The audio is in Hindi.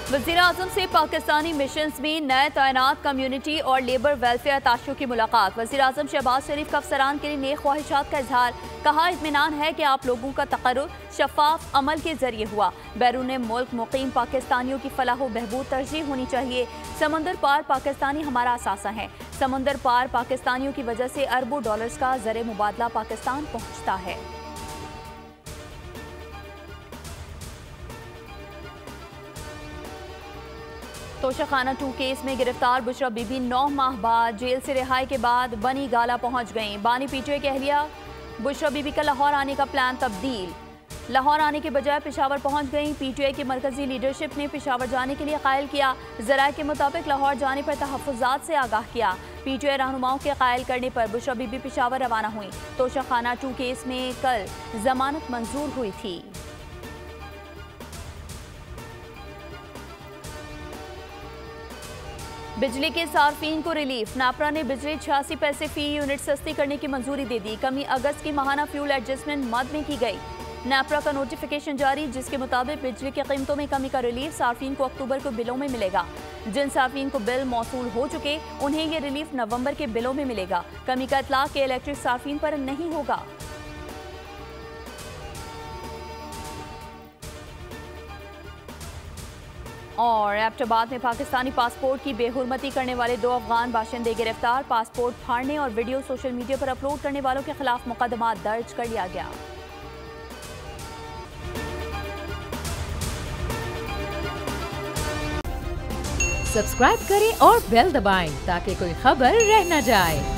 वज़ीर-ए-आज़म से पाकिस्तानी मिशंस में नए तैनात कम्युनिटी और लेबर वेलफेयर अताशियों की मुलाकात। वज़ीर-ए-आज़म शहबाज शरीफ का अफसरान के लिए नेक ख्वाहिशात का इजहार। कहा, इत्मीनान है कि आप लोगों का तकर्रुर शफाफ अमल के जरिए हुआ। बैरून मुल्क मुकीम पाकिस्तानियों की फलाह व बहबूद तरजीह होनी चाहिए। समंदर पार पाकिस्तानी हमारा असासा है। समंदर पार पाकिस्तानियों की वजह से अरबों डॉलर्स का ज़र मुबादला पाकिस्तान पहुँचता है। तोशाखाना 2 केस में गिरफ्तार बुशरा बीबी 9 माह बाद जेल से रिहाई के बाद बनी गाला पहुंच गईं। बानी पीटीआई की अहलिया बुशरा बीबी का लाहौर आने का प्लान तब्दील। लाहौर आने के बजाय पेशावर पहुंच गईं। पीटीआई की मरकजी लीडरशिप ने पेशावर जाने के लिए कायल किया। ज़राए के मुताबिक लाहौर जाने पर तहफ़्फ़ुज़ात से आगाह किया। पीटीआई रहनुमाओं के कायल करने पर बुशरा बीबी पेशावर रवाना हुई। तोशाखाना 2 केस में कल जमानत मंजूर हुई थी। बिजली के सार्फिन को रिलीफ। नापरा ने बिजली 86 पैसे फी यूनिट सस्ती करने की मंजूरी दे दी। कमी अगस्त की माहाना फ्यूल एडजस्टमेंट मद में की गई। नापरा का नोटिफिकेशन जारी, जिसके मुताबिक बिजली की कीमतों में कमी का रिलीफ सार्फिन को अक्टूबर को बिलों में मिलेगा। जिन सार्फिन को बिल मौसूल हो चुके उन्हें ये रिलीफ नवंबर के बिलों में मिलेगा। कमी का इतलाक के इलेक्ट्रिक सार्फिन पर नहीं होगा। और एबटाबाद में पाकिस्तानी पासपोर्ट की बेहुरमती करने वाले 2 अफगान बाशिंदे गिरफ्तार। पासपोर्ट फाड़ने और वीडियो सोशल मीडिया पर अपलोड करने वालों के खिलाफ मुकदमा दर्ज कर लिया गया। सब्सक्राइब करें और बेल दबाएं ताकि कोई खबर रह न जाए।